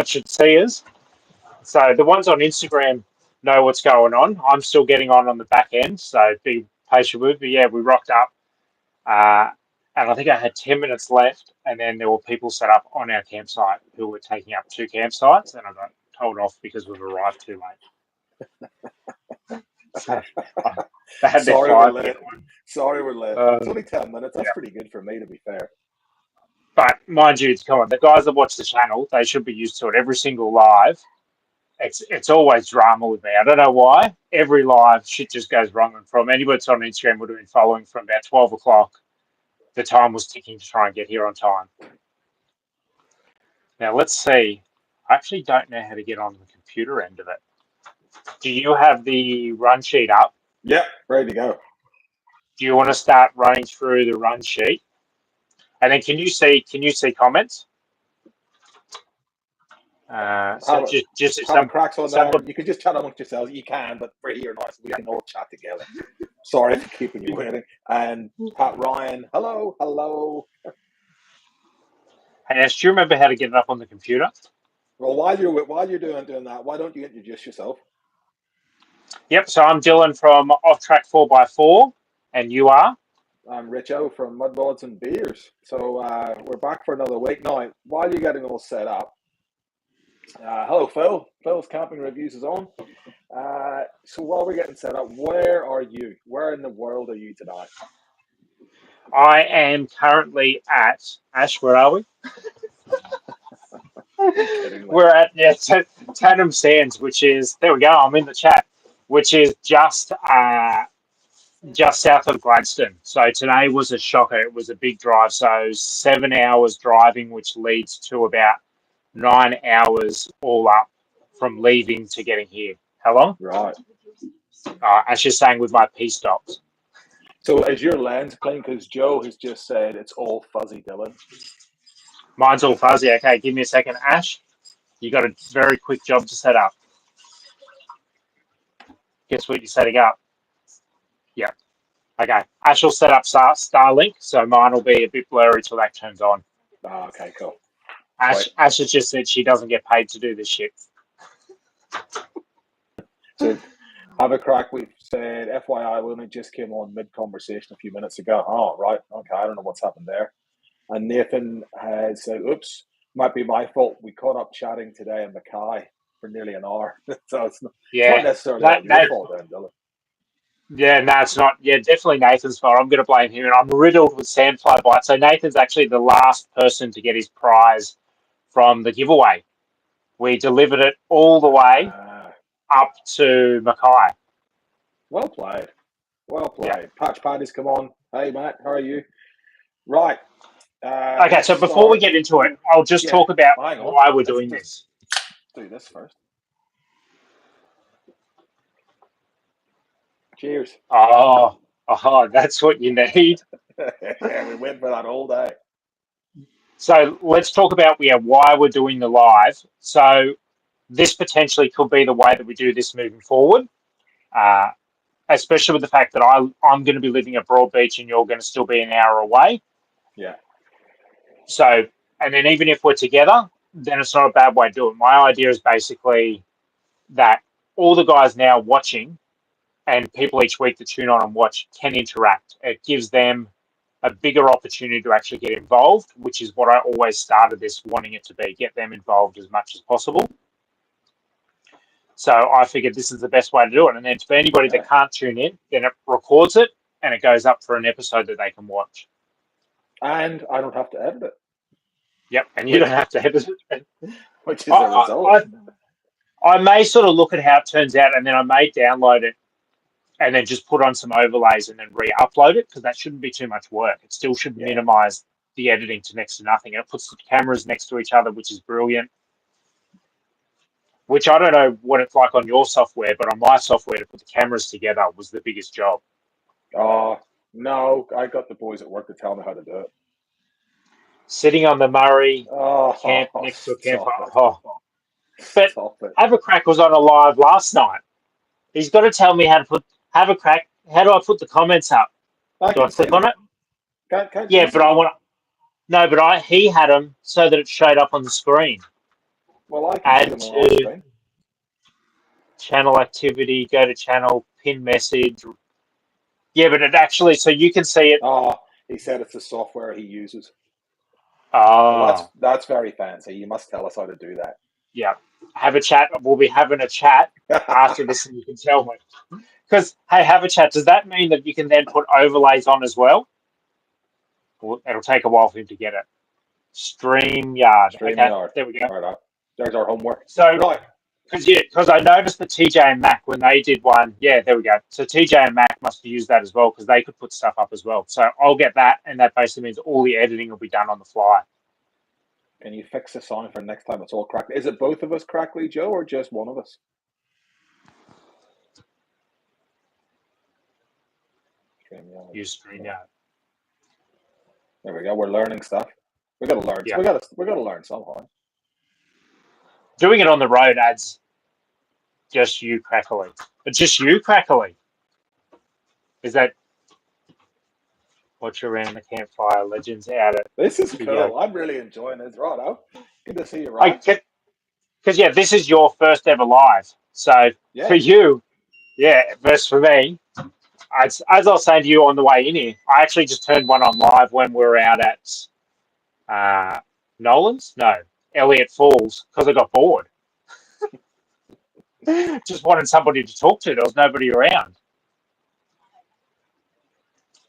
should see us. So the ones on Instagram know what's going on. I'm still getting on the back end, so be patient with me. Yeah, we rocked up, uh, and I think I had 10 minutes left, and then there were people set up on our campsite who were taking up 2 campsites, and I got told off because we've arrived too late. So, they had their Sorry we're 5 late. minute Sorry we're late. It's only 10 minutes. That's pretty good for me, to be fair. But mind you, come on, the guys that watch the channel, they should be used to it. Every single live, it's always drama with me. I don't know why. Every live, shit just goes wrong. And from anybody that's on Instagram would have been following from about 12 o'clock, the time was ticking to try and get here on time. Now, let's see. I actually don't know how to get on the computer end of it. Do you have the run sheet up? Yep, ready to go. Do you want to start running through the run sheet? And then can you see comments? Just some cracks on there. You can just chat amongst yourselves. You can, but we're here now, so we can all chat together. Sorry for keeping you waiting. And Pat Ryan, hello. Hey, Ash, do you remember how to get it up on the computer? Well, while you're doing that, why don't you introduce yourself? Yep. So I'm Dylan from Off Track 4x4, and you are? I'm Richo from Mudboards and Beers. So we're back for another week now. While you're getting all set up, hello, Phil. Phil's Camping Reviews is on. So while we're getting set up, where are you? Where in the world are you today? I am currently at Ash. Where are we? We're at Tannum Sands, which is there. We go. I'm in the chat, which is just south of Gladstone. So today was a shocker. It was a big drive. So 7 hours driving, which leads to about 9 hours all up from leaving to getting here. How long? Right. Ash is saying with my P stops. So is your lens clean? Because Joe has just said it's all fuzzy, Dylan. Mine's all fuzzy. Okay, give me a second. Ash, you got a very quick job to set up. Guess what you're setting up? Yeah. Okay. Ash will set up Starlink, so mine will be a bit blurry till that turns on. Oh, okay, cool. Ash has just said she doesn't get paid to do this shit. So have a crack. We've said FYI, we only just came on mid-conversation a few minutes ago. Oh, right. Okay, I don't know what's happened there. And Nathan has said, oops, might be my fault. We caught up chatting today in Mackay for nearly an hour. So it's not necessarily your fault then, Dylan. Yeah, no, it's not. Yeah, definitely Nathan's fault. I'm going to blame him. And I'm riddled with sandfly bites. So Nathan's actually the last person to get his prize from the giveaway. We delivered it all the way up to Mackay. Well played. Yeah. Patch Paddy's come on. Hey, Matt, how are you? Right. Okay, so before we get into it, I'll just talk about why we're doing this. Do this first. Cheers. Oh, that's what you need. We went for that all day. So let's talk about why we're doing the live. So this potentially could be the way that we do this moving forward, especially with the fact that I'm going to be living at Broadbeach and you're going to still be an hour away. Yeah. So, and then even if we're together, then it's not a bad way to do it. My idea is basically that all the guys now watching and people each week that tune on and watch can interact. It gives them a bigger opportunity to actually get involved, which is what I always started this wanting it to be, get them involved as much as possible. So I figured this is the best way to do it. And then for anybody that can't tune in, then it records it and it goes up for an episode that they can watch. And I don't have to edit it. Yep, and you don't have to edit it. Which is a result. I may sort of look at how it turns out and then I may download it and then just put on some overlays and then re-upload it, because that shouldn't be too much work. It still should minimize the editing to next to nothing. It puts the cameras next to each other, which is brilliant. Which I don't know what it's like on your software, but on my software, to put the cameras together was the biggest job. Oh, no, I got the boys at work to tell me how to do it. Sitting on the Murray camp next to a campfire. But Havercrack was on a live last night. He's got to tell me how to put Havercrack. How do I put the comments up? Do I click on it? Yeah, but I want. No, but he had them so that it showed up on the screen. Well, I can see Add them on my to screen. channel activity, go to channel, pin message. Yeah, but it actually, so you can see it. Oh, he said it's the software he uses. Well, Oh, that's very fancy. You must tell us how to do yeah. Have a chat. We'll be having a chat that. after this, and you can tell me. Because, hey, have a chat. Does that mean that you can then put overlays on as well? Well, it'll take a while for him to get it. StreamYard. Okay, StreamYard. there we go. Right up. There's our homework. So, Right. because I noticed that TJ and Mac, when they did one, yeah, there we go. So TJ and Mac must use that as well because they could put stuff up as well. So I'll get that, and that basically means all the editing will be done on the fly. Can you fix the sound for next time it's all crackly? Is it both of us crackly, Joe, or just one of us? StreamYard. Use StreamYard. There we go. We're learning stuff. We gotta learn. Yeah. We gotta learn somehow. Doing it on the road adds just you crackly. But just you crackly. Is that watch around the campfire legends out at This is video? cool. I'm really enjoying this. Righto. Good to see you, I Ryan. because yeah, this is your first ever live. So Yeah. for you, yeah, versus for me, as I was saying to you on the way in here, I actually just turned one on live when we were out at Nolan's, no, Elliott Falls, because I got bored. Just wanted somebody to talk to. There was nobody around,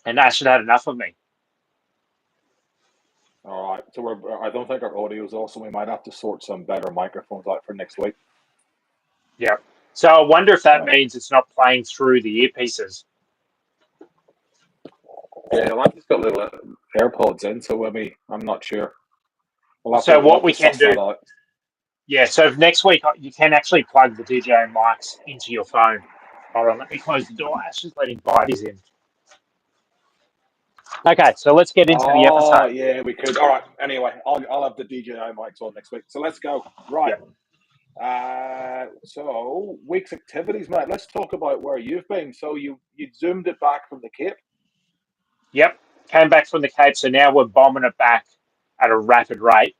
and Ash had enough of me. All right. So I don't think our audio is awesome. We might have to sort some better microphones out for next week. Yeah. So I wonder if that Right. means it's not playing through the earpieces. Yeah, well, I've just got little AirPods in, so I'm not sure. We'll So we'll what have to we can suss that do, out. yeah. So next week you can actually plug the DJ mics into your phone. Hold on, let me close the door. Ash is letting Bitey's in. Okay, so let's get into the Oh, episode. yeah, we could. All right. Anyway, I'll have the DJI mics on next week. So let's go. Right. So week's activities, mate. Let's talk about where you've been. So you zoomed it back from the Cape. Yep, came back from the Cape, so now we're bombing it back at a rapid rate.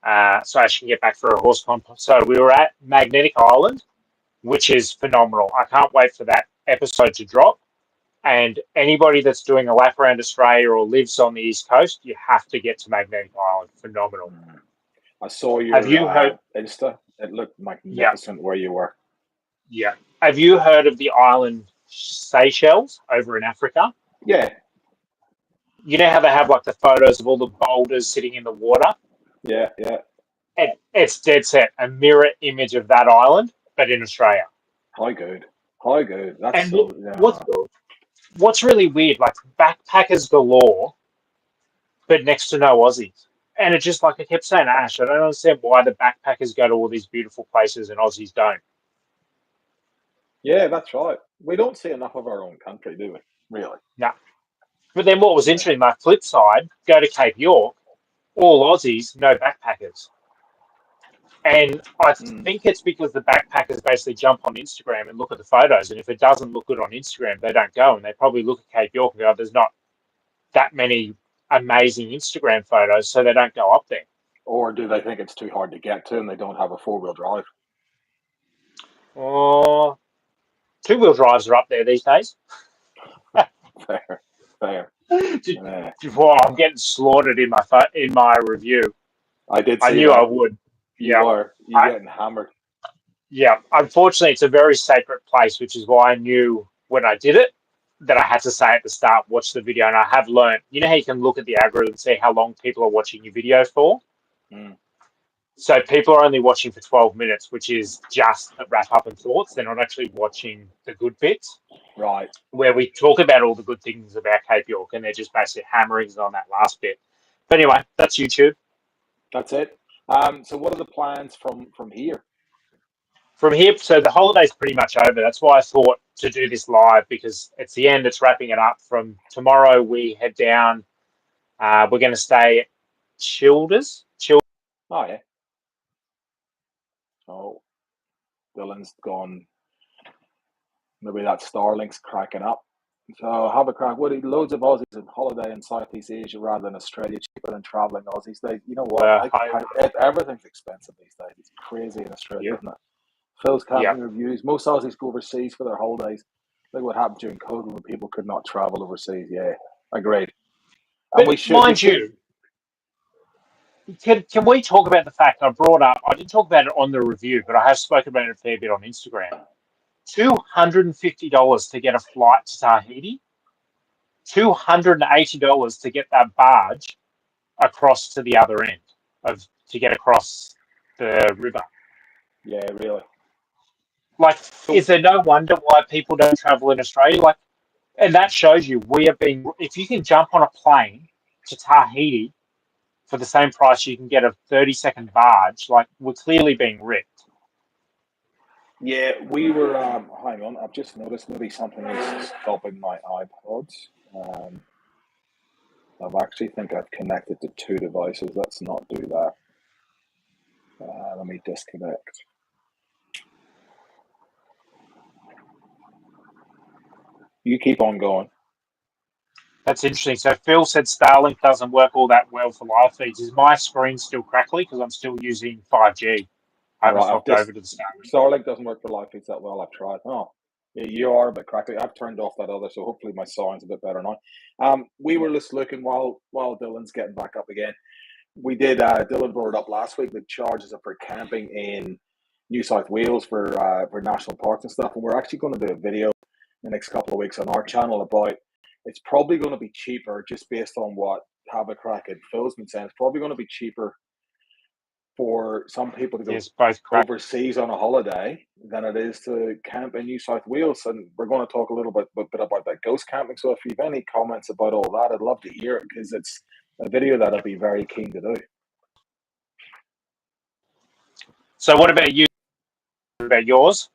So I can get back for a horse comp. So we were at Magnetic Island, which is phenomenal. I can't wait for that episode to drop. And anybody that's doing a lap around Australia or lives on the East Coast, you have to get to Magnetic Island. Phenomenal. I saw Have your you heard? Insta. It looked Yeah, magnificent where you were. yeah. Have you heard of the island Seychelles over in Africa? Yeah, You know how they have like the photos of all the boulders sitting in the water? yeah, yeah. It's dead set a mirror image of that island, but in Australia. How good. How good. That's And so. what's really weird, like backpackers galore, but next to no Aussies. And it's just like I kept saying, Ash, I don't understand why the backpackers go to all these beautiful places and Aussies don't. Yeah, that's right. We don't see enough of our own country, do we? Really? No. But then what was Yeah. interesting, my flip side, go to Cape York, all Aussies, no backpackers. And I think it's because the backpackers basically jump on Instagram and look at the photos. And if it doesn't look good on Instagram, they don't go. And they probably look at Cape York and go, there's not that many amazing Instagram photos, so they don't go up there. Or do they think it's too hard to get to and they don't have a 4-wheel drive? Or two-wheel drives are up there these days. Fair, fair. Yeah. Well, I'm getting slaughtered in my review. I did I see knew I that. would. You Yeah, are. You I, getting hammered. yeah. Unfortunately, it's a very sacred place, which is why I knew when I did it that I had to say at the start, watch the video. And I have learned. You know how you can look at the algorithm and see how long people are watching your video for. So people are only watching for 12 minutes, which is just a wrap up and thoughts. They're not actually watching the good bits. Right. Where we talk about all the good things about Cape York, and they're just basically hammering on that last bit. But anyway, that's YouTube. That's it. So what are the plans from here? From here, so the holiday's pretty much over. That's why I thought to do this live because it's the end. It's wrapping it up. From tomorrow, we head down. We're going to stay at Childers. Oh yeah. Oh, Dylan's gone. Maybe that Starlink's cracking up. So have a crack. Woody, loads of Aussies on holiday in Southeast Asia rather than Australia, cheaper than traveling Aussies. You know what? Well, Everything's expensive these days. It's crazy in Australia, yeah, isn't it? Phil's yeah. camping reviews. Most Aussies go overseas for their holidays. Look what happened during COVID when people could not travel overseas. Yeah, agreed. And But we mind should. you, can we talk about the fact I brought up? I didn't talk about it on the review, but I have spoken about it a fair bit on Instagram. $250 to get a flight to Tahiti. $280 to get that barge across to the other end to get across the river. Yeah, really. Like, So is there no wonder why people don't travel in Australia? Like, and that shows you we have been. If you can jump on a plane to Tahiti for the same price you can get a 30-second barge, like we're clearly being ripped. yeah, we were. Hang on, I've just noticed maybe something is stopping my iPods. I've actually think I've connected to two devices. Let's not do that. Let me disconnect. You keep on going. That's interesting. So Phil said Starlink doesn't work all that well for live feeds. Is my screen still crackly because I'm still using 5G? I All haven't right, swapped over to the Starlink. Starlink doesn't work for live feeds that well. I've tried. Oh, yeah, you are a bit crackly. I've turned off that other, so hopefully my sound's a bit better now. We were just looking while Dylan's getting back up again. We did. Dylan brought it up last week. The charges for camping in New South Wales for national parks and stuff, and we're actually going to do a video in the next couple of weeks on our channel about. It's probably going to be cheaper, just based on what Habakkuk and Phil's been saying. It's probably going to be cheaper for some people to go Yes, both crack. overseas on a holiday than it is to camp in New South Wales. And we're going to talk a little bit about that ghost camping. So if you have any comments about all that, I'd love to hear it because it's a video that I'd be very keen to do. So what about you? What about yours?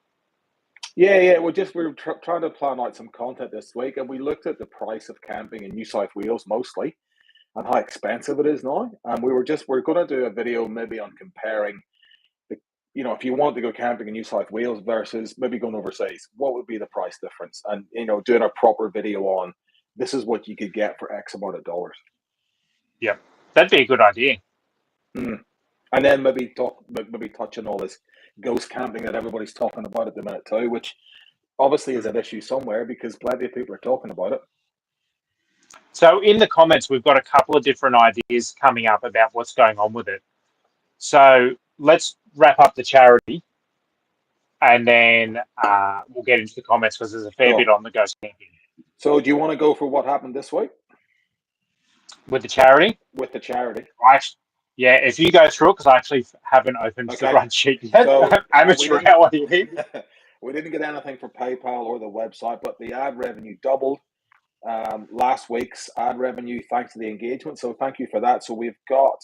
Yeah. We're trying to plan out some content this week, and we looked at the price of camping in New South Wales mostly, and how expensive it is now. And we're going to do a video maybe on comparing if you want to go camping in New South Wales versus maybe going overseas, what would be the price difference? And, doing a proper video on this is what you could get for X amount of dollars. Yeah, that'd be a good idea. And then maybe touch on all this ghost camping that everybody's talking about at the minute too, which obviously is an issue somewhere because plenty of people are talking about it. So in the comments, we've got a couple of different ideas coming up about what's going on with it. So let's wrap up the charity, and then we'll get into the comments because there's a fair bit on the ghost camping. So do you want to go for what happened this week? With the charity? With the charity. Yeah, if you go through it, because I actually haven't opened the run sheet yet. So, amateur, how are you? We didn't get anything for PayPal or the website, but the ad revenue doubled. Last week's ad revenue thanks to the engagement. So thank you for that. So we've got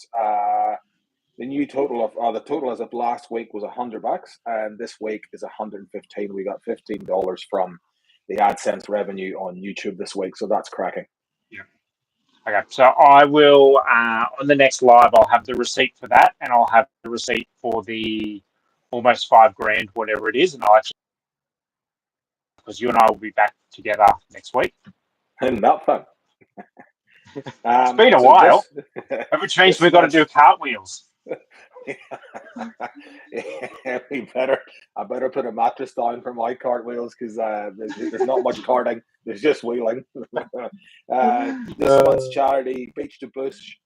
the new total of the total as of last week was $100, and this week is 115. We got $15 from the AdSense revenue on YouTube this week. So that's cracking. Yeah. Okay. So I will on the next live. I'll have the receipt for that, and I'll have the receipt for the almost $5,000, whatever it is, and I'll actually because you and I will be back together next week. And that fun. It's been a while. Which means we've got to do cartwheels. Yeah, I better put a mattress down for my cartwheels because there's not much carting. There's just wheeling. This month's charity, Beach to Bush,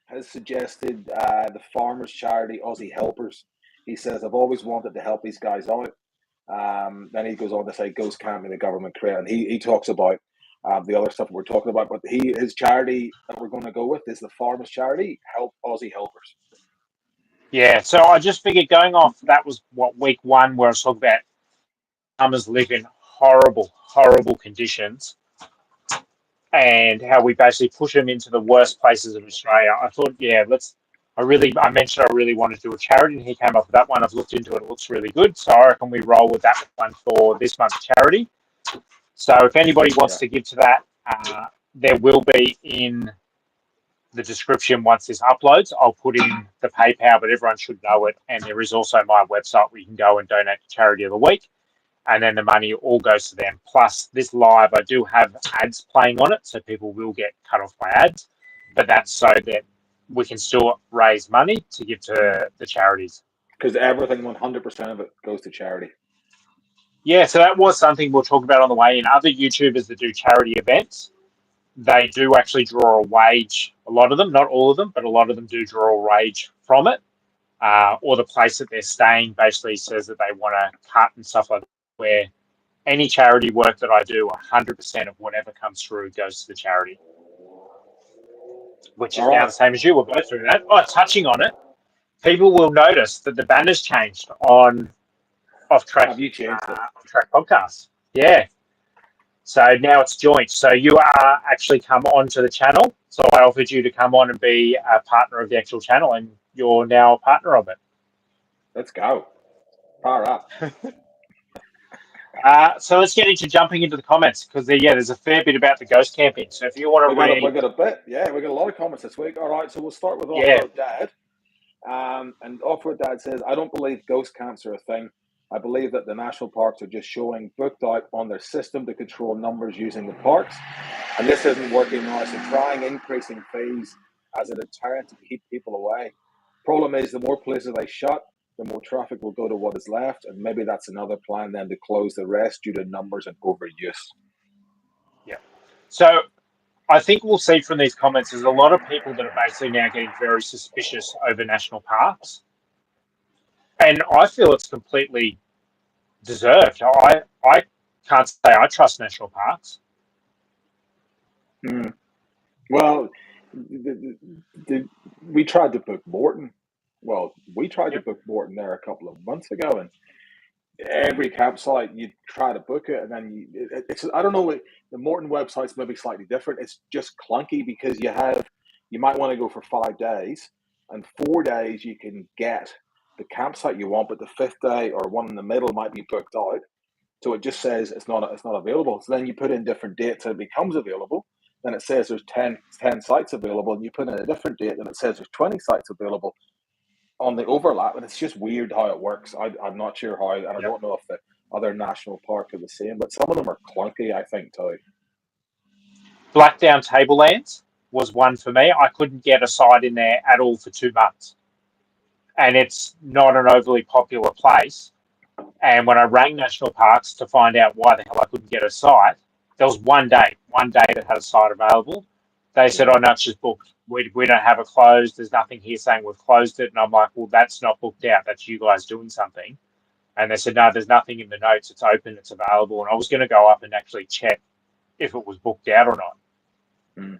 has suggested the farmers' charity, Aussie Helpers. He says, I've always wanted to help these guys out. Then he goes on to say, ghost camping the government create. And he talks about the other stuff we're talking about. But his charity that we're going to go with is the farmers' charity, Help Aussie Helpers. Yeah, so I just figured going off, that was week one where I was talking about farmers live in horrible, horrible conditions and how we basically push them into the worst places of Australia. I thought, I mentioned I really wanted to do a charity, and he came up with that one. I've looked into it. It looks really good. So I reckon we roll with that one for this month's charity. So if anybody wants to give to that, there will be in the description once this uploads. I'll put in the PayPal, but everyone should know it. And there is also my website where you can go and donate to Charity of the Week. and then the money all goes to them. Plus, this live, I do have ads playing on it, so people will get cut off by ads, but that's so that we can still raise money to give to the charities. Because everything, 100% of it goes to charity. Yeah, so that was something we'll talk about on the way in. Other YouTubers that do charity events, they do actually draw a wage. A lot of them, not all of them, but a lot of them do draw a wage from it. Or the place that they're staying basically says that they want to cut and stuff like that, where any charity work that I do, 100% of whatever comes through goes to the charity, which is now the same as you. We'll go through that. Oh, touching on it, people will notice that the banner's changed on Off Track. Have you changed it? Off Track Podcast? Yeah. So now it's joint. So you are actually come onto the channel. So I offered you to come on and be a partner of the actual channel, and you're now a partner of it. Let's go. Power up. So let's get into jumping into the comments, because there's a fair bit about the ghost camping. So if you want to read, we got a bit. Yeah, we got a lot of comments this week. All right, so we'll start with Off-Road Dad. And Off-Road Dad says, I don't believe ghost camps are a thing. I believe that the national parks are just showing booked out on their system to control numbers using the parks. And this isn't working now, so trying increasing fees as a deterrent to keep people away. Problem is, the more places they shut, the more traffic will go to what is left, and maybe that's another plan then to close the rest due to numbers and overuse. Yeah. So I think we'll see from these comments there's a lot of people that are basically now getting very suspicious over national parks. And I feel it's completely deserved. I can't say I trust national parks. Well, we tried to book Morton. Well, we tried to book Morton there a couple of months ago, and every campsite you try to book it, and then it's I don't know. The Morton website's maybe slightly different. It's just clunky because you might want to go for 5 days, and 4 days you can get the campsite you want, but the 5th day or one in the middle might be booked out. So it just says it's not available. So then you put in different dates and it becomes available. Then it says there's 10 sites available, and you put in a different date and it says there's 20 sites available on the overlap. And it's just weird how it works. I'm not sure how, and I don't know if the other national parks are the same, but some of them are clunky, I think, too. Blackdown Tablelands was one for me. I couldn't get a site in there at all for 2 months. And it's not an overly popular place. And when I rang national parks to find out why the hell I couldn't get a site, there was one day that had a site available. They said, oh, no, it's just booked. We don't have it closed. There's nothing here saying we've closed it. And I'm like, well, that's not booked out. That's you guys doing something. And they said, no, there's nothing in the notes. It's open. It's available. And I was going to go up and actually check if it was booked out or not.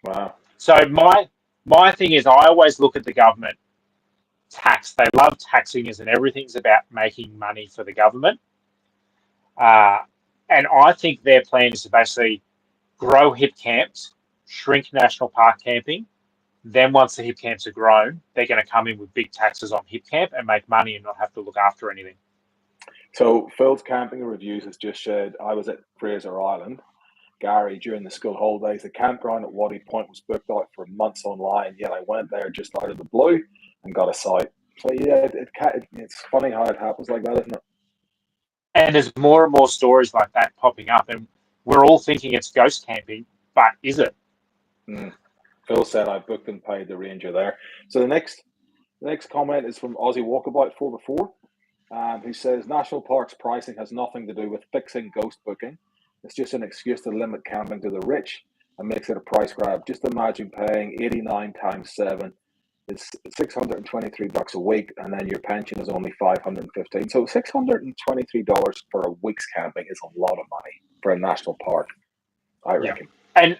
Wow. So my thing is, I always look at the government tax. They love taxing us, and everything's about making money for the government. And I think their plan is to basically grow hip camps, shrink national park camping. Then once the hip camps are grown, they're going to come in with big taxes on hip camp and make money and not have to look after anything. So Phil's Camping Reviews has just said, I was at Fraser Island, Gary, during the school holidays. The campground at Waddy Point was booked out for months online, yet I went there just out of the blue and got a site. So yeah, it's funny how it happens like that, isn't it? And there's more and more stories like that popping up, and we're all thinking it's ghost camping, but is it? Phil said I booked and paid the ranger there. So the next comment is from Aussie Walkabout 4x4, who says National Parks pricing has nothing to do with fixing ghost booking. It's just an excuse to limit camping to the rich and makes it a price grab. Just imagine paying 89 times 7. It's $623 a week, and then your pension is only $515. So $623 for a week's camping is a lot of money for a national park, I reckon. And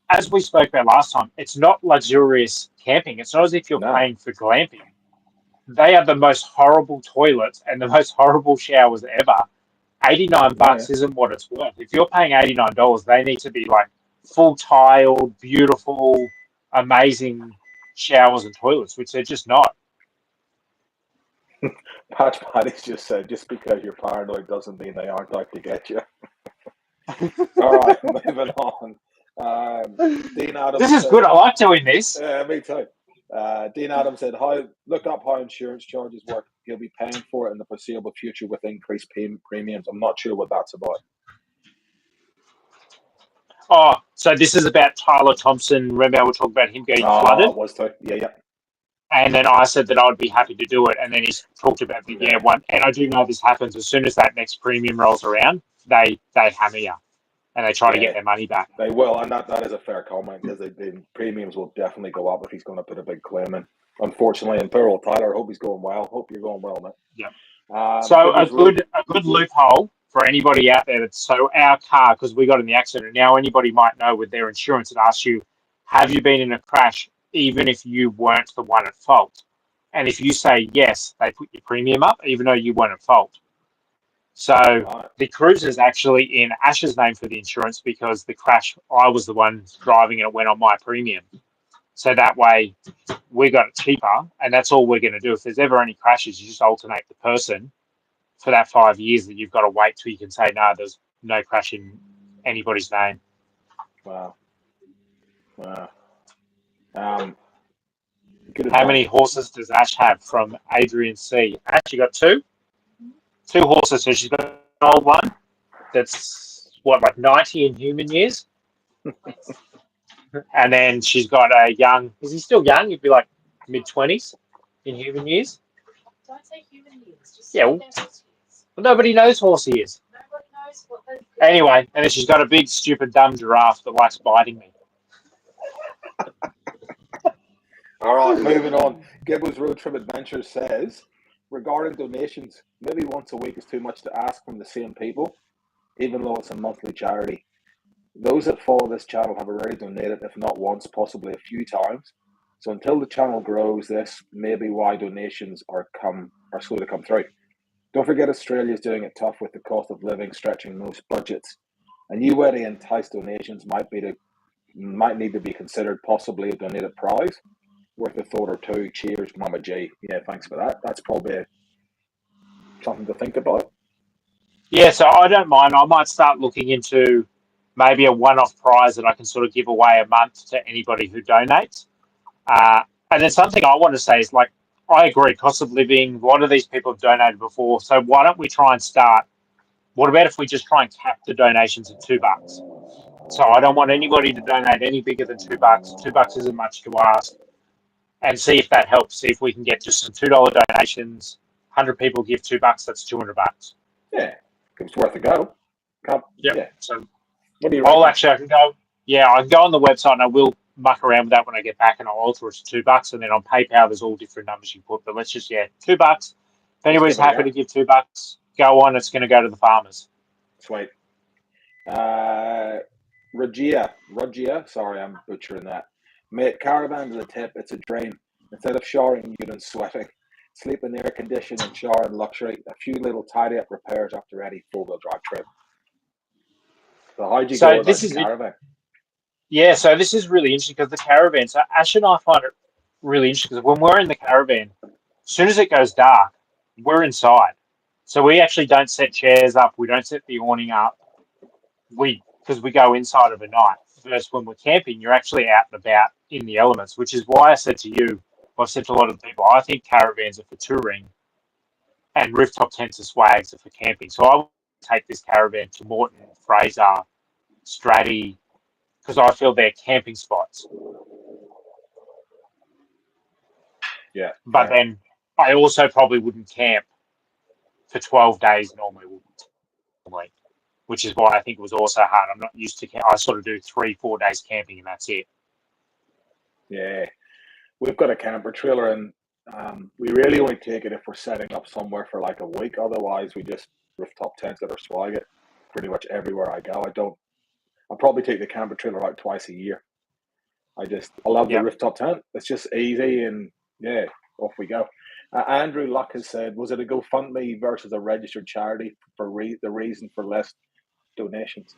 as we spoke about last time, it's not luxurious camping. It's not as if you're paying for glamping. They are the most horrible toilets and the most horrible showers ever. $89 isn't what it's worth. If you're paying $89, they need to be like full tiled, beautiful, amazing showers and toilets, which they're just not. Patch Patty's just said, just because you're paranoid doesn't mean they aren't out to get you. All right, moving on. Dean Adams. This is good. I like doing this. Yeah, me too. Dean Adams said, look up how insurance charges work. he'll be paying for it in the foreseeable future with increased premiums. I'm not sure what that's about. Oh, so this is about Tyler Thompson. Remember, we were talking about him getting flooded? It was too. Yeah. And then I said that I would be happy to do it. And then he's talked about the one. And I do know this happens as soon as that next premium rolls around, they hammer you and they try to get their money back. They will, and that is a fair comment because the premiums will definitely go up if he's going to put a big claim in. Unfortunately, and poor old Tyler, I hope he's going well. Hope you're going well, mate. Yeah. So a good loophole for anybody out there that's our car, because we got in the accident. Now anybody might know with their insurance, it asks you, have you been in a crash, even if you weren't the one at fault? And if you say yes, they put your premium up, even though you weren't at fault. So the cruiser is actually in Ash's name for the insurance because the crash, I was the one driving and it went on my premium. So that way we got it cheaper, and that's all we're going to do. If there's ever any crashes, you just alternate the person for that 5 years that you've got to wait till you can say, no, there's no crash in anybody's name. Wow. How many horses does Ash have from Adrian C? Ash, you got two? 2 horses. So she's got an old one that's, like 90 in human years? And then she's got a young, is he still young? He'd be like mid-20s in human years. Don't say human years. Just well, nobody knows horse ears. Nobody knows what they Anyway, and then she's got a big, stupid, dumb giraffe that likes biting me. All right, moving on. Gibbo's Road Trip Adventures says, regarding donations, maybe once a week is too much to ask from the same people, even though it's a monthly charity. Those that follow this channel have already donated, if not once, possibly a few times. So until the channel grows, this may be why donations are slow to come through. Don't forget Australia's doing it tough with the cost of living stretching most budgets. A new way to entice donations might need to be considered, possibly a donated prize worth a thought or two. Cheers, Mama G. Yeah, thanks for that. That's probably something to think about. Yeah, so I don't mind. I might start looking into maybe a one-off prize that I can sort of give away a month to anybody who donates. And then something I want to say is, like, I agree, cost of living, a lot of these people have donated before, so why don't we try and start, what about if we just try and cap the donations at $2? So I don't want anybody to donate any bigger than $2. $2 isn't much to ask. And see if that helps. See if we can get just some $2 donations. 100 people give $2, that's $200. Yeah, it's worth a go. Yeah. So what do you I reckon? can go. Yeah, I can go on the website and I will muck around with that when I get back, and I'll alter it to $2. And then on PayPal, there's all different numbers you put. But let's just $2. If anybody's happy to give $2, go on. It's going to go to the farmers. Sweet. Regia. Sorry, I'm butchering that. Mate, caravan to the tip. It's a dream. Instead of showering you and sweating, sleep in air conditioning, shower in luxury. A few little tidy up repairs after any 4-wheel drive trip. So how'd you go about the caravan? Yeah, so this is really interesting because the caravan. So Ash and I find it really interesting because when we're in the caravan, as soon as it goes dark, we're inside. So we actually don't set chairs up. We don't set the awning up. Because we go inside overnight. Versus when we're camping, you're actually out and about in the elements, which is why I said to you, I've said to a lot of people, I think caravans are for touring and rooftop tents and swags are for camping. So I would take this caravan to Morton, Fraser, Stratty, because I feel they're camping spots. Yeah. But then I also probably wouldn't camp for 12 days normally, which is why I think it was also hard. I'm not used to I sort of do 3-4 days camping and that's it. Yeah. We've got a camper trailer and we really only take it if we're setting up somewhere for like a week. Otherwise, we just rooftop tents it or swag it pretty much everywhere I go. I'll probably take the camper trailer out twice a year. I love the rooftop tent. It's just easy and yeah, off we go. Andrew Luck has said, was it a GoFundMe versus a registered charity for the reason for less donations?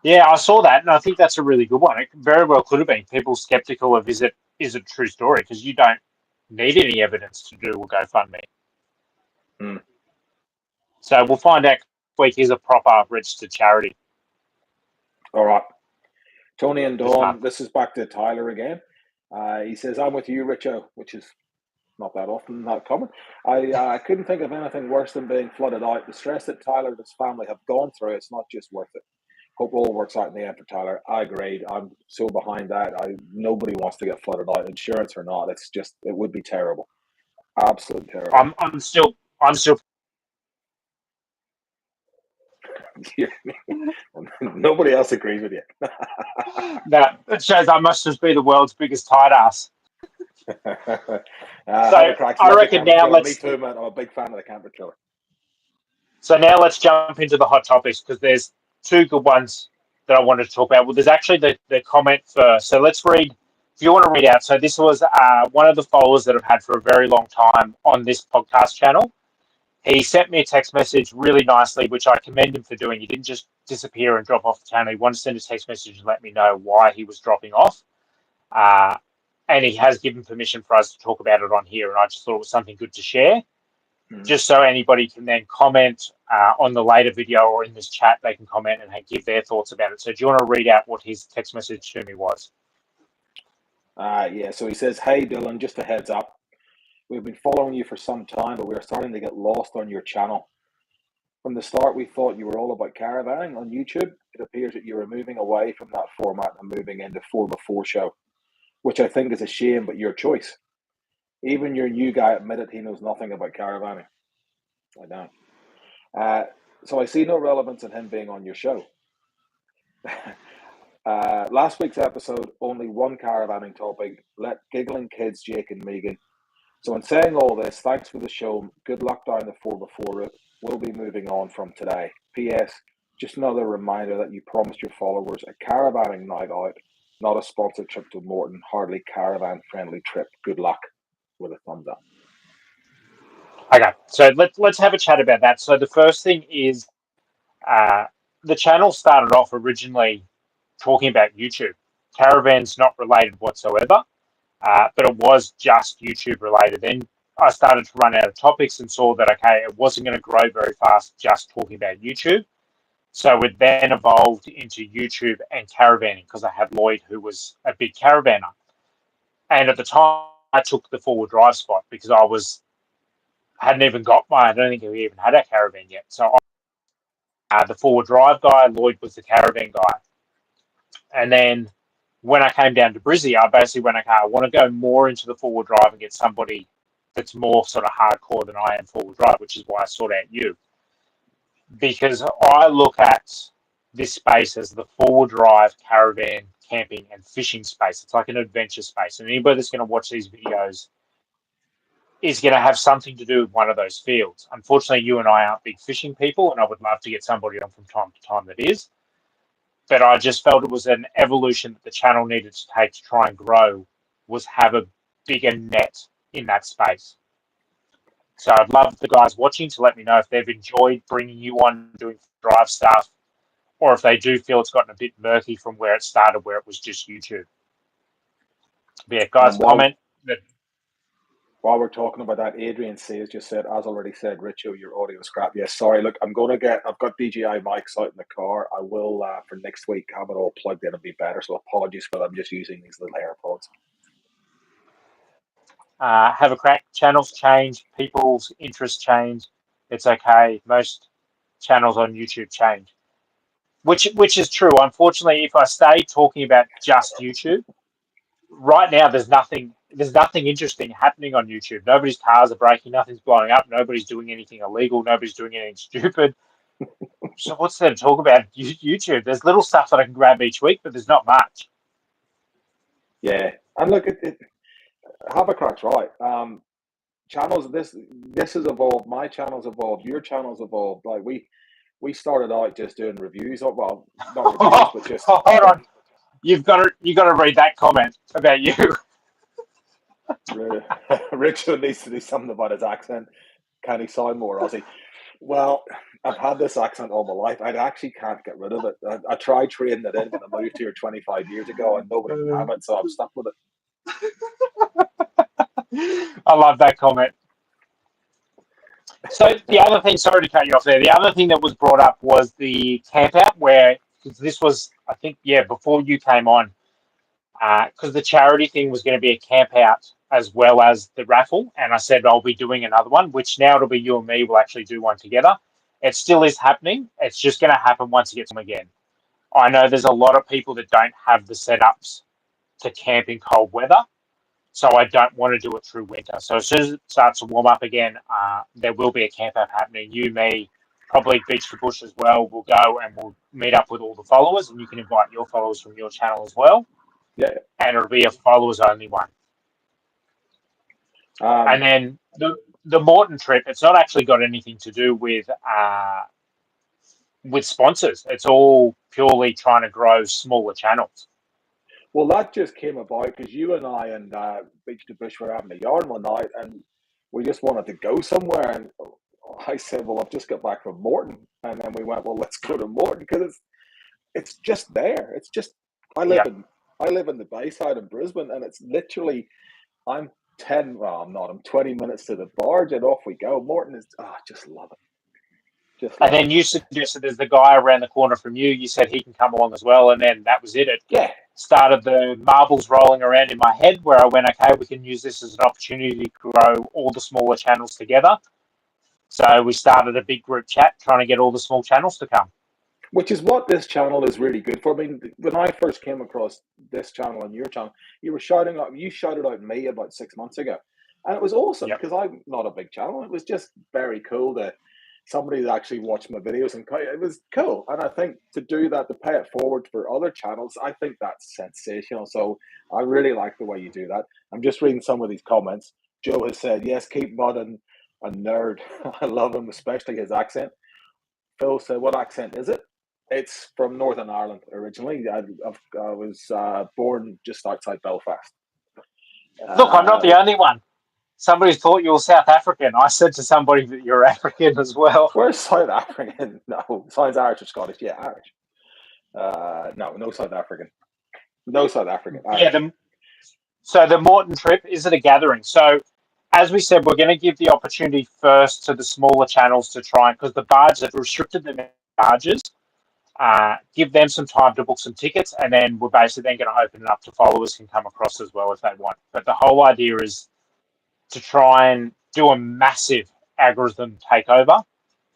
Yeah, I saw that, and I think that's a really good one. It very well could have been. People skeptical of is it a true story because you don't need any evidence to do a GoFundMe. So we'll find out next week is a proper registered charity. All right. Tony and Dawn, this is back to Tyler again. He says, I'm with you, Richo, which is not that often, not common. I couldn't think of anything worse than being flooded out. The stress that Tyler and his family have gone through, it's not just worth it. Hope it all works out in the end for Tyler. I agree. I'm so behind that. Nobody wants to get flooded out, insurance or not. It's just, it would be terrible. Absolutely terrible. I'm still. Nobody else agrees with you. That shows I must just be the world's biggest tight ass. So I reckon now Me too, man. I'm a big fan of the camper killer. So now let's jump into the hot topics because there's two good ones that I wanted to talk about. Well, there's actually the comment first. So let's read. If you want to read out. So this was one of the followers that I've had for a very long time on this podcast channel. He sent me a text message really nicely, which I commend him for doing. He didn't just disappear and drop off the channel. He wanted to send a text message and let me know why he was dropping off. And he has given permission for us to talk about it on here. And I just thought it was something good to share. Just so anybody can then comment on the later video or in this chat, they can comment and give their thoughts about it. So do you want to read out what his text message to me was? Yeah, so he says, "Hey Dylan, just a heads up. We've been following you for some time, but we're starting to get lost on your channel. From the start, we thought you were all about caravanning on YouTube. It appears that you are moving away from that format and moving into 4x4 show, which I think is a shame, but your choice. Even your new guy admitted he knows nothing about caravanning. I don't. So I see no relevance in him being on your show. Last week's episode, only one caravanning topic, let giggling kids Jake and Megan. So in saying all this, thanks for the show. Good luck down the 4x4 route. We'll be moving on from today. P.S. Just another reminder that you promised your followers a caravanning night out, not a sponsored trip to Morton. Hardly caravan-friendly trip. Good luck. With a thumbs up. Okay, so let's have a chat about that. So the first thing is the channel started off originally talking about YouTube. Caravan's not related whatsoever, but it was just YouTube related. Then I started to run out of topics and saw that, okay, it wasn't going to grow very fast just talking about YouTube. So it then evolved into YouTube and caravanning because I had Lloyd, who was a big caravaner. And at the time, I took the four-wheel drive spot because hadn't even got mine. I don't think we even had a caravan yet. So the four-wheel drive guy, Lloyd was the caravan guy. And then when I came down to Brizzy, I basically went, okay, I want to go more into the four-wheel drive and get somebody that's more sort of hardcore than I am four-wheel drive, which is why I sought out you. Because I look at this space as the four-wheel drive, caravan, camping, and fishing space. It's like an adventure space. And anybody that's going to watch these videos is going to have something to do with one of those fields. Unfortunately, you and I aren't big fishing people, and I would love to get somebody on from time to time that is. But I just felt it was an evolution that the channel needed to take to try and grow, was have a bigger net in that space. So I'd love the guys watching to let me know if they've enjoyed bringing you on doing drive stuff, or if they do feel it's gotten a bit murky from where it started, where it was just YouTube. But yeah, guys, comment. While we're talking about that, Adrian says, just said, as already said, Richo, your audio is crap. Yes, sorry. Look, I've got DJI mics out in the car. I will, for next week, have it all plugged in and be better. So apologies for that. I'm just using these little AirPods. Have a crack. Channels change. People's interests change. It's okay. Most channels on YouTube change. Which is true. Unfortunately, if I stay talking about just YouTube, right now there's nothing interesting happening on YouTube. Nobody's cars are breaking, nothing's blowing up, nobody's doing anything illegal, nobody's doing anything stupid. So what's there to talk about YouTube? There's little stuff that I can grab each week, but there's not much. Yeah, and look, Havercrack's right. Channels, this has evolved. My channel's evolved. Your channel's evolved. Like we started out just doing reviews. Well, not reviews, but just hold on. You got to read that comment about you. Richard needs to do something about his accent. Can he sound more Aussie? Well, I've had this accent all my life. I actually can't get rid of it. I tried trading it in when I moved here 25 years ago, and nobody would have it, so I'm stuck with it. I love that comment. So the other thing, sorry to cut you off there, the other thing that was brought up was the camp out, where this was, I think, before you came on, because the charity thing was going to be a camp out as well as the raffle. And I said I'll be doing another one, which now it'll be you and me will actually do one together. It still is happening. It's just going to happen once it gets on again. I know there's a lot of people that don't have the setups to camp in cold weather, so I don't want to do it through winter. So as soon as it starts to warm up again, there will be a camp out happening. You, me, probably Beach to Bush as well. We'll go and we'll meet up with all the followers, and you can invite your followers from your channel as well. Yeah. And it'll be a followers only one. And then the Morton trip, it's not actually got anything to do with sponsors. It's all purely trying to grow smaller channels. Well, that just came about because you and I and Beach to Bush were having a yarn one night, and we just wanted to go somewhere. And I said, "Well, I've just got back from Morton," and then we went, "Well, let's go to Morton because it's just there. It's just I live in the Bayside in Brisbane, and it's literally I'm 20 minutes to the barge, and off we go. Morton is just love it. And then you suggested there's the guy around the corner from you. You said he can come along as well, and then that was it. It started the marbles rolling around in my head where I went, okay, we can use this as an opportunity to grow all the smaller channels together. So we started a big group chat trying to get all the small channels to come. Which is what this channel is really good for. I mean, when I first came across this channel and your channel, you shouted out me about 6 months ago. And it was awesome because I'm not a big channel. It was just very cool that somebody that actually watched my videos, and it was cool. And I think to do that, to pay it forward for other channels, I think that's sensational. So I really like the way you do that. I'm just reading some of these comments. Joe has said, yes, keep Bud a nerd. I love him, especially his accent. Phil said, what accent is it? It's from Northern Ireland originally. I was born just outside Belfast. Look, I'm not the only one. Somebody thought you were South African. I said to somebody that you're African as well. Where's South African? No, sounds Irish or Scottish. Yeah, Irish. No South African. No South African. Irish. Yeah. So the Morton trip, is it a gathering? So as we said, we're going to give the opportunity first to the smaller channels to try, because the barges have restricted the barges. Give them some time to book some tickets, and then we're basically then going to open it up to followers can come across as well if they want. But the whole idea is to try and do a massive algorithm takeover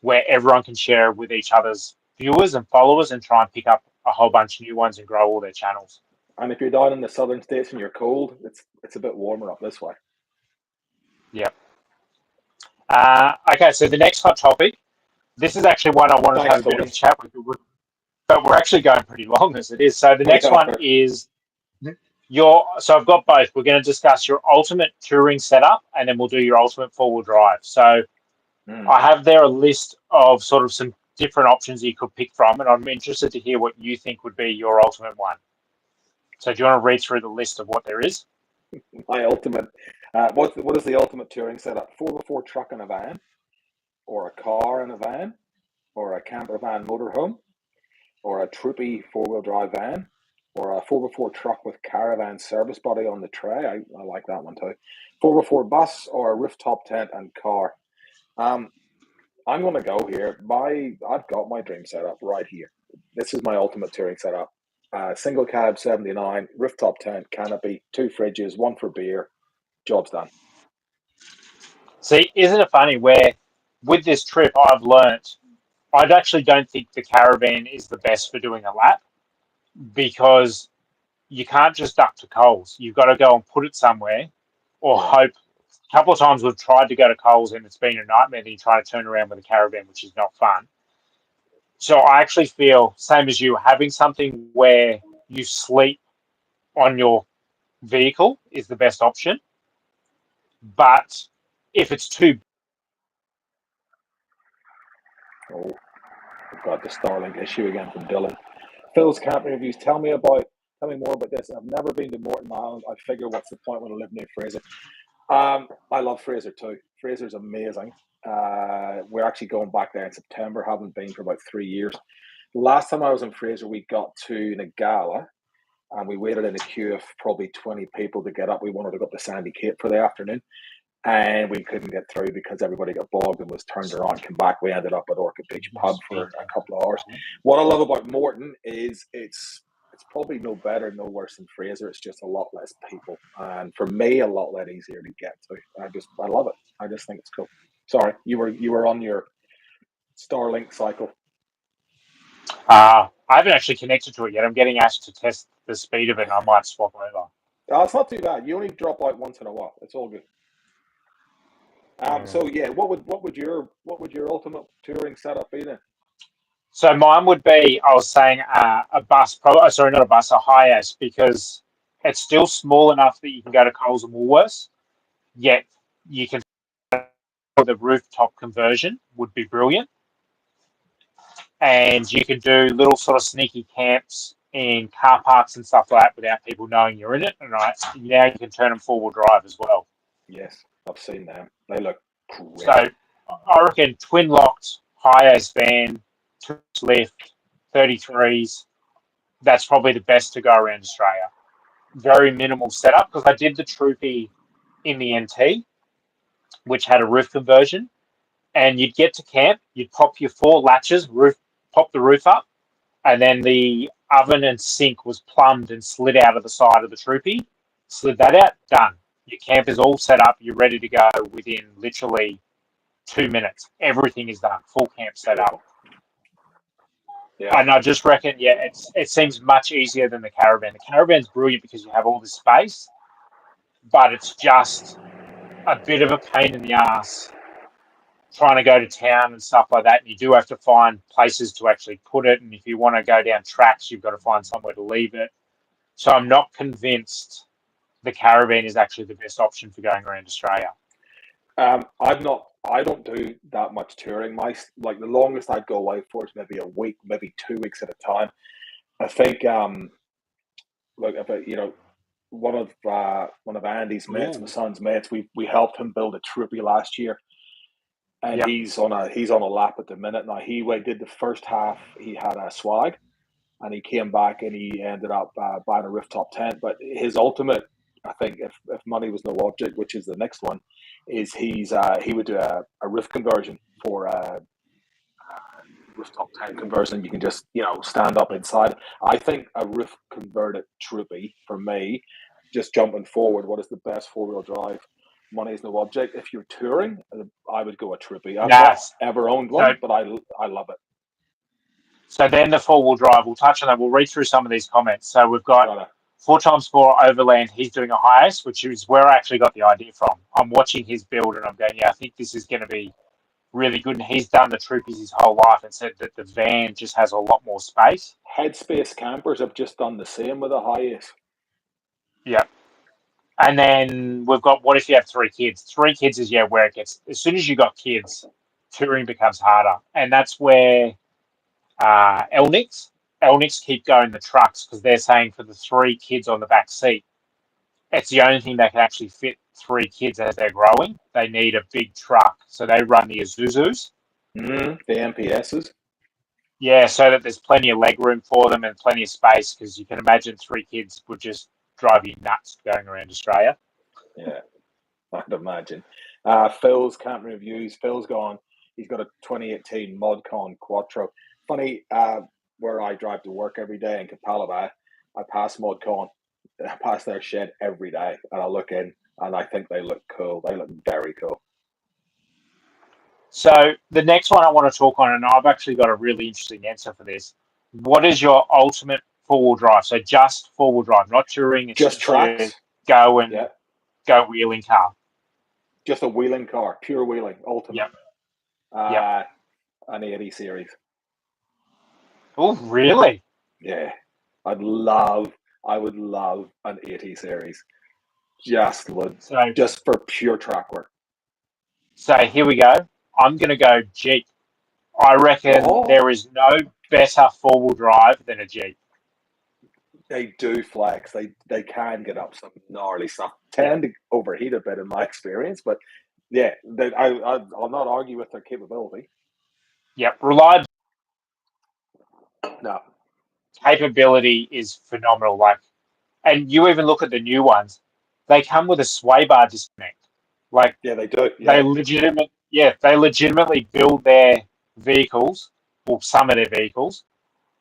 where everyone can share with each other's viewers and followers and try and pick up a whole bunch of new ones and grow all their channels. And if you're down in the southern states and you're cold, it's a bit warmer up this way. Yeah. Okay, so the next hot topic, this is actually one I wanted to have a bit of a chat with you, but we're actually going pretty long as it is. So the next one is so I've got both. We're going to discuss your ultimate touring setup, and then we'll do your ultimate four-wheel drive. So I have there a list of sort of some different options you could pick from, and I'm interested to hear what you think would be your ultimate one. So do you want to read through the list of what there is? My ultimate, what is the ultimate touring setup? 4x4 truck and a van, or a car and a van, or a camper van motorhome, or a troopy four-wheel drive van, or a 4x4 truck with caravan service body on the tray. I like that one too. 4x4 bus, or a rooftop tent and car. I'm going to go here. I've got my dream setup right here. This is my ultimate touring setup. Single cab 79, rooftop tent, canopy, 2 fridges, 1 for beer. Job's done. See, isn't it funny where with this trip I've learnt I actually don't think the caravan is the best for doing a lap, because you can't just duck to Coles. You've got to go and put it somewhere or hope. A couple of times we've tried to go to Coles and it's been a nightmare. Then you try to turn around with a caravan, which is not fun. So I actually feel, same as you, having something where you sleep on your vehicle is the best option. But if it's too... Oh, we've got the Starlink issue again from Dylan. Phil's camping reviews. Tell me more about this. I've never been to Morton Island. I figure what's the point when I live near Fraser? I love Fraser too. Fraser's amazing. We're actually going back there in September. Haven't been for about 3 years. Last time I was in Fraser, we got to Nagala, and we waited in a queue of probably 20 people to get up. We wanted to go up to Sandy Cape for the afternoon, and we couldn't get through because everybody got bogged and was turned around. Came back. We ended up at Orchid Beach Pub for a couple of hours. What I love about Morton is it's it's probably no better, no worse than Fraser. It's just a lot less people, and for me, a lot less easier to get to. I love it. I just think it's cool. Sorry, you were on your Starlink cycle. I haven't actually connected to it yet. I'm getting asked to test the speed of it, and I might swap over. It's not too bad. You only drop out once in a while. It's all good. So yeah, what would your ultimate touring setup be then? So mine would be, I was saying, a bus. Probably, sorry, not a bus, a Hiace, because it's still small enough that you can go to Coles and Woolworths. Yet you can. The rooftop conversion would be brilliant, and you can do little sort of sneaky camps in car parks and stuff like that without people knowing you're in it. And now you can turn them four-wheel drive as well. Yes, I've seen them. They look great. So I reckon twin locked, Hiace van, two lift, 33s. That's probably the best to go around Australia. Very minimal setup, because I did the Troopy in the NT, which had a roof conversion, and you'd get to camp, you'd pop your four latches, pop the roof up, and then the oven and sink was plumbed and slid out of the side of the Troopy. Slid that out, done. Your camp is all set up. You're ready to go within literally 2 minutes. Everything is done. Full camp set up. Yeah. And I just reckon, it seems much easier than the caravan. The caravan's brilliant because you have all the space, but it's just a bit of a pain in the ass trying to go to town and stuff like that. And you do have to find places to actually put it. And if you want to go down tracks, you've got to find somewhere to leave it. So I'm not convinced the caravan is actually the best option for going around Australia. I don't do that much touring. The longest I'd go away for is maybe a week, maybe 2 weeks at a time. I think one of Andy's mates, my son's mates, we helped him build a Troopy last year, and he's on a lap at the minute now. He did the first half. He had a swag, and he came back and he ended up buying a rooftop tent. But his ultimate, I think, if money was no object, which is the next one, is he would do a roof conversion for a rooftop tent conversion. You can just stand up inside. I think a roof converted Troopy, for me, just jumping forward, what is the best four-wheel drive? Money is no object. If you're touring, I would go a Troopy. I've not ever owned one, but I love it. So then the four-wheel drive, we'll touch on that. We'll read through some of these comments. So we've got 4x4 Overland. He's doing a Hiace, which is where I actually got the idea from. I'm watching his build and I'm going, I think this is going to be really good. And he's done the Troopies his whole life and said that the van just has a lot more space. Headspace Campers have just done the same with a Hiace. Yeah. And then we've got, what if you have 3 kids? 3 kids is where it gets, as soon as you got kids, touring becomes harder. And that's where Elnix keep going the trucks, because they're saying for the 3 kids on the back seat, it's the only thing that can actually fit 3 kids as they're growing. They need a big truck, so they run the Isuzus. The MPSs. Yeah, so that there's plenty of leg room for them and plenty of space, because you can imagine 3 kids would just drive you nuts going around Australia. Yeah, I'd imagine. Phil's camping reviews. Phil's gone. He's got a 2018 ModCon Quattro. Funny, where I drive to work every day in Kapalaba, I pass ModCon. I pass their shed every day, and I look in, and I think they look cool. They look very cool. So the next one I want to talk on, and I've actually got a really interesting answer for this. What is your ultimate four-wheel drive? So just four-wheel drive, not touring. It's just tracks. Go wheeling car. Just a wheeling car, pure wheeling, ultimate. Yep. An 80 series. Oh, really? Yeah. I would love an 80 series. Just for pure track work. So here we go. I'm going to go Jeep. I reckon there is no better four-wheel drive than a Jeep. They do flex. They can get up some gnarly stuff. Tend to overheat a bit in my experience, but yeah, I'll not argue with their capability. Yep, reliable. No. Capability is phenomenal. And you even look at the new ones; they come with a sway bar disconnect. They do. Yeah. They legitimately build their vehicles, or some of their vehicles,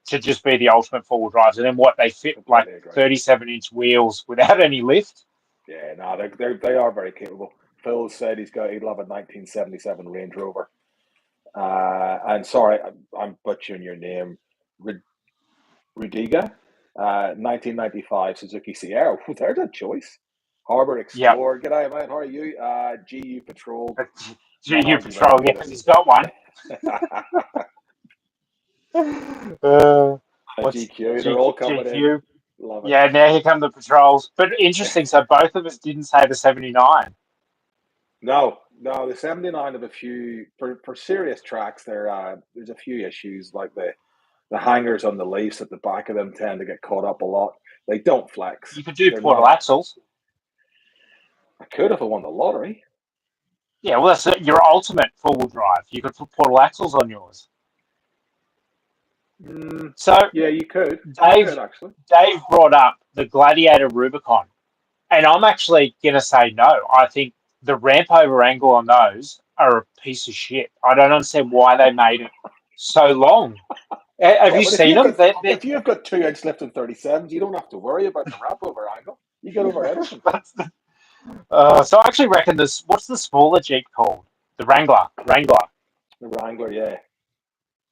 to just be the ultimate four-wheel drives. And then what, they fit like Completely agree. 37-inch wheels without any lift? Yeah, no, they are very capable. Phil said he'd love a 1977 Range Rover. And sorry, I'm butchering your name, Rudiga, 1995 Suzuki Sierra. Ooh, there's a choice. Harbour Yep. Explorer. G'day, mate. How are you? GU Patrol. GU Might be very Patrol, yeah, good. he's got one. What's GQ. They're all coming in. GQ? Love it. Yeah, now here come the patrols. But interesting, so both of us didn't say the 79. No, the 79 have a few for serious tracks. There's a few issues like the hangers on the leaves at the back of them tend to get caught up a lot. They don't flex. You could do They're portal not. axles. I could if I won the lottery. Yeah, well, that's your ultimate four-wheel drive. You could put portal axles on yours. So Yeah, you could. Dave, You could actually. Dave brought up the Gladiator Rubicon, and I'm actually going to say no. I think the ramp over angle on those are a piece of shit. I don't understand why they made it so long. Have Yeah, you but seen them? if you've got 2-inch lift in 37s, you don't have to worry about the ramp over angle. You get over anything. So I actually reckon this. What's the smaller Jeep called? The Wrangler. The Wrangler, yeah.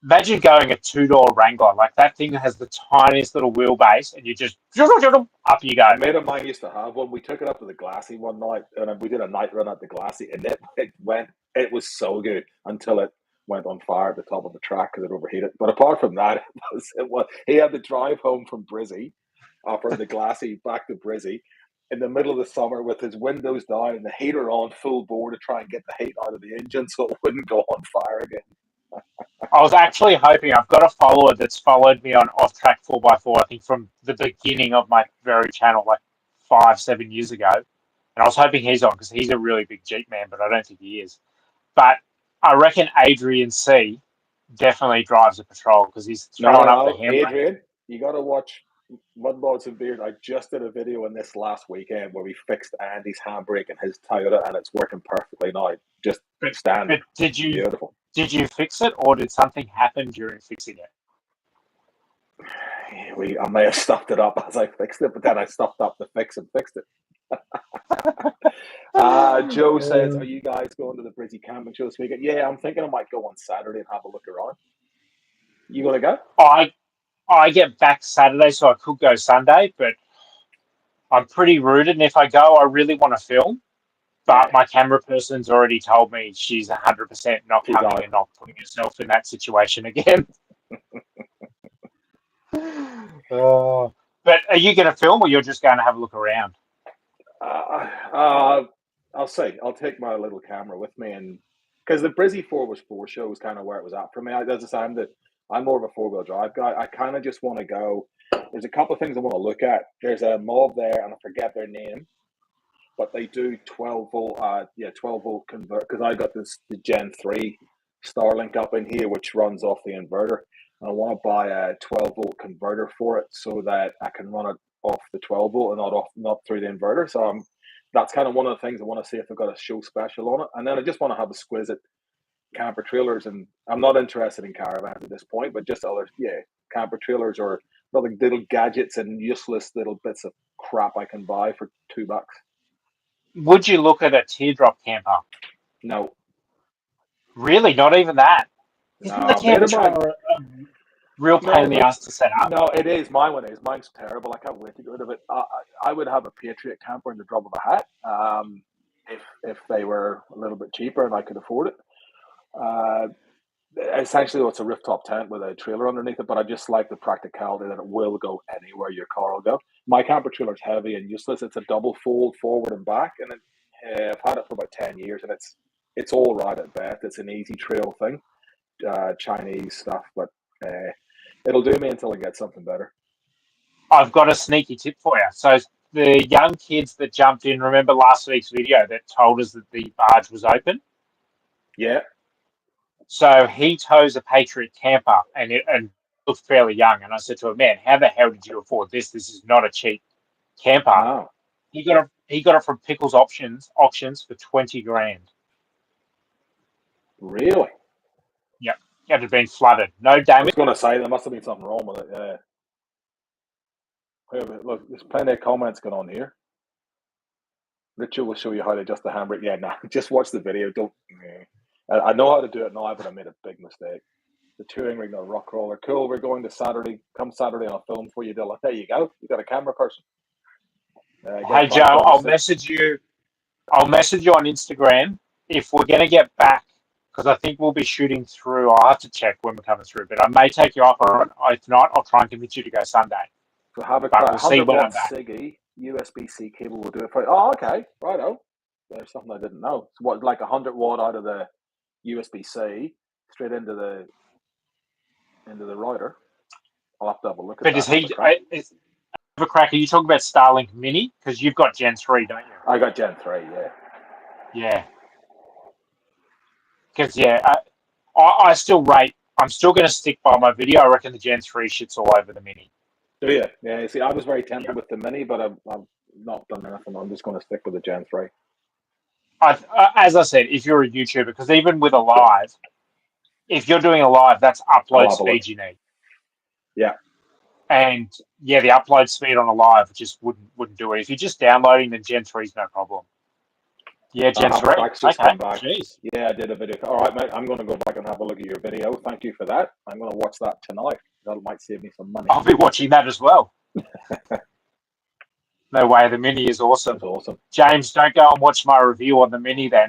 Imagine going a two-door Wrangler. Like that thing has the tiniest little wheelbase, and you just up you go. A mate of mine used to have one. We took it up to the Glassy one night, and we did a night run at the Glassy, and it was so good until it went on fire at the top of the track because it overheated. But apart from that, he had to drive home from Brizzy, from the Glassy back to Brizzy, in the middle of the summer with his windows down and the heater on full bore to try and get the heat out of the engine so it wouldn't go on fire again. I was actually hoping, I've got a follower that's followed me on Off Track 4x4, I think from the beginning of my very channel, like 5-7 years ago. And I was hoping he's on because he's a really big Jeep man, but I don't think he is. But I reckon Adrian C definitely drives a patrol because he's throwing up the handbrake. Adrian, you got to watch Mudbots and Beard. I just did a video on this last weekend where we fixed Andy's handbrake in his Toyota, and it's working perfectly now. Just standard. But Beautiful. Did you fix it, or did something happen during fixing it? I may have stuffed it up as I fixed it, but then I stuffed up the fix and fixed it. Joe says, "Are you guys going to the Brizzy camping show this weekend?" Yeah, I'm thinking I might go on Saturday and have a look around. You gonna go? I get back Saturday, so I could go Sunday, but I'm pretty rooted, and if I go, I really want to film. But my camera person's already told me she's 100% not coming and not putting herself in that situation again. But are you going to film, or you're just going to have a look around? I'll say I'll take my little camera with me, and because the Brizzy 4x4 show was kind of where it was at for me. As I say, I'm more of a 4-wheel drive guy. I kind of just want to go. There's a couple of things I want to look at. There's a mob there, and I forget their name, but they do 12-volt 12-volt convert, because I got the Gen 3 Starlink up in here which runs off the inverter, and I want to buy a 12-volt converter for it so that I can run it off the 12-volt and not through the inverter. So that's kind of one of the things I want to see if they've got a show special on it. And then I just want to have exquisite camper trailers, and I'm not interested in caravans at this point, but just other camper trailers or little gadgets and useless little bits of crap I can buy for $2. Would you look at a teardrop camper? No. Really? Not even that? Isn't the camper Mate of trailer a real pain in the ass to set up? No, it is. My one is. Mine's terrible. I can't wait to get rid of it. I would have a Patriot camper in the drop of a hat, if they were a little bit cheaper and I could afford it. Essentially, it's a rooftop tent with a trailer underneath it, but I just like the practicality that it will go anywhere your car will go. My camper trailer's heavy and useless. It's a double fold forward and back, and I've had it for about 10 years, and it's all right at best. It's an easy trail thing, Chinese stuff, but it'll do me until I get something better. I've got a sneaky tip for you. So the young kids that jumped in, remember last week's video that told us that the barge was open? Yeah. So he tows a Patriot camper and looked fairly young. And I said to him, "Man, how the hell did you afford this? This is not a cheap camper." Wow. He got it from Pickles auctions for $20,000. Really? Yep. It had been flooded. No I was damage. going to say there must have been something wrong with it. Yeah. Look, there's plenty of comments going on here. Richo will show you how to adjust the handbrake. Yeah, nah, just watch the video. Don't. I know how to do it now, but I made a big mistake. The touring rig, not rock roller. Cool. We're going to Saturday. Come Saturday, I'll film for you, Dylan. There you go. You got a camera person. Hey Joe, I'll message you. I'll message you on Instagram if we're going to get back, because I think we'll be shooting through. I'll have to check when we're coming through, but I may take you off, or if not, I'll try and convince you to go Sunday. So have a But we'll see 100 when I'm watt back. SIGI USB-C cable will do it for you. Oh, okay. Righto. There's something I didn't know. So what, like 100 watt out of the USB-C straight into the router? I'll have to have a look at But that. is he? Have a crack. Are you talking about Starlink Mini? Because you've got Gen 3, don't you? I got Gen 3, yeah. Yeah. Because, I still rate. I'm still going to stick by my video. I reckon the Gen 3 shits all over the Mini. Do you? Yeah, see, I was very tempted with the Mini, but I've not done anything. I'm just going to stick with the Gen 3. As I said, if you're a YouTuber, because even with a live, if you're doing a live, that's upload speed you need. Yeah. And yeah, the upload speed on a live just wouldn't do it. If you're just downloading, then Gen 3 is no problem. Yeah, Gen 3. Okay. Jeez. Yeah, I did a video. All right, mate. I'm going to go back and have a look at your video. Thank you for that. I'm going to watch that tonight. That might save me some money. I'll be watching that as well. No way. The Mini is awesome. That's awesome. James, don't go and watch my review on the Mini then.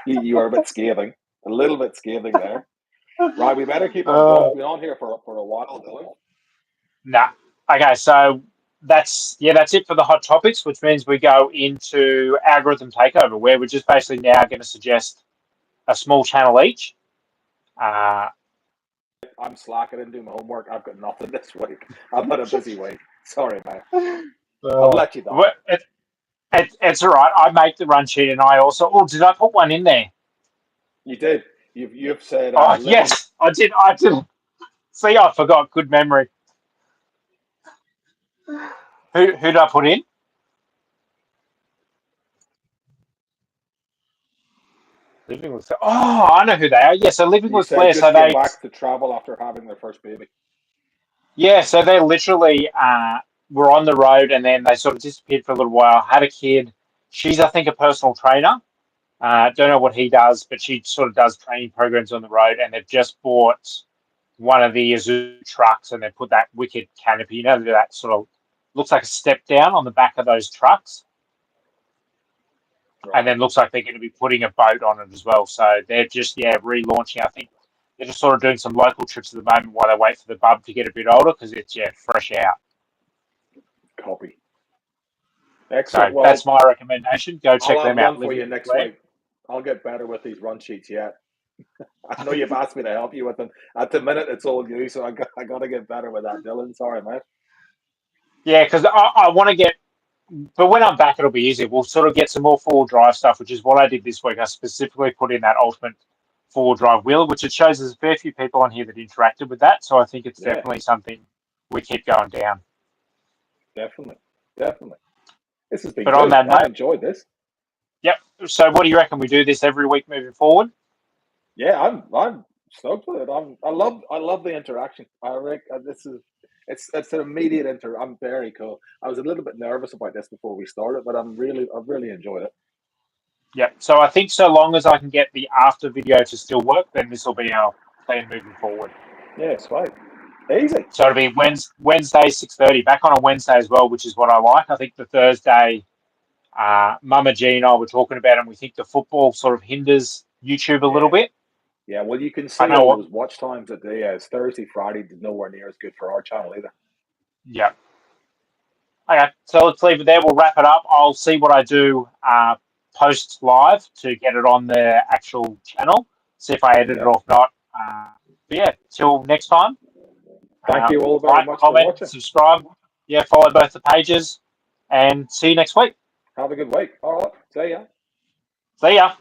You are a bit scathing. A little bit scathing there. Right, we better keep on on here for a while, Dylan. Nah. Okay, so that's it for the hot topics, which means we go into algorithm takeover, where we're just basically now going to suggest a small channel each. I'm slacking and doing my homework. I've got nothing this week. I've had a busy week. Sorry, man. I'll let you down. It's all right. I make the run sheet, and I also. Oh, did I put one in there? You did. You've said. Yes, I did. See, I forgot. Good memory. Who did I put in? Living with. Oh, I know who they are. Yeah, so Living with Blair. Just so came back to travel after having their first baby. Yeah, so they literally were on the road, and then they sort of disappeared for a little while. Had a kid. She's, I think, a personal trainer. Don't know what he does, but she sort of does training programs on the road, and they've just bought one of the Isuzu trucks, and they put that wicked canopy. You know, that sort of looks like a step down on the back of those trucks. Right. And then looks like they're going to be putting a boat on it as well. So they're just, relaunching. I think they're just sort of doing some local trips at the moment while they wait for the bub to get a bit older, because it's, fresh out. Copy. Excellent. So that's my recommendation. Go check them out. I'll have one for you next week. I'll get better with these run sheets yet. I know you've asked me to help you with them. At the minute, it's all you, so I got to get better with that, Dylan. Sorry, mate. Yeah, because I want to get, but when I'm back, it'll be easier. We'll sort of get some more four-wheel drive stuff, which is what I did this week. I specifically put in that ultimate four-wheel drive wheel, which it shows there's a fair few people on here that interacted with that. So I think it's definitely something we keep going down. Definitely. This has been good. On that note, I've enjoyed this. Yep. So what do you reckon we do this every week moving forward? Yeah, I'm stoked with it. I love the interaction. I reckon it's an immediate I'm very cool. I was a little bit nervous about this before we started, but I've really enjoyed it. Yeah. So I think so long as I can get the after video to still work, then this will be our plan moving forward. Yeah, it's fine. Easy. So it'll be Wednesday 6:30, back on a Wednesday as well, which is what I like. I think the Thursday, Mama G and I were talking about, and we think the football sort of hinders YouTube a little bit. Yeah, well, you can see all those watch times at the Thursday, Friday, nowhere near as good for our channel either. Yeah. Okay, so let's leave it there. We'll wrap it up. I'll see what I do post live to get it on the actual channel. See if I edit it or not. Till next time. Thank you all very much for watching. Subscribe. Yeah, follow both the pages, and see you next week. Have a good week. All right. See ya. See ya.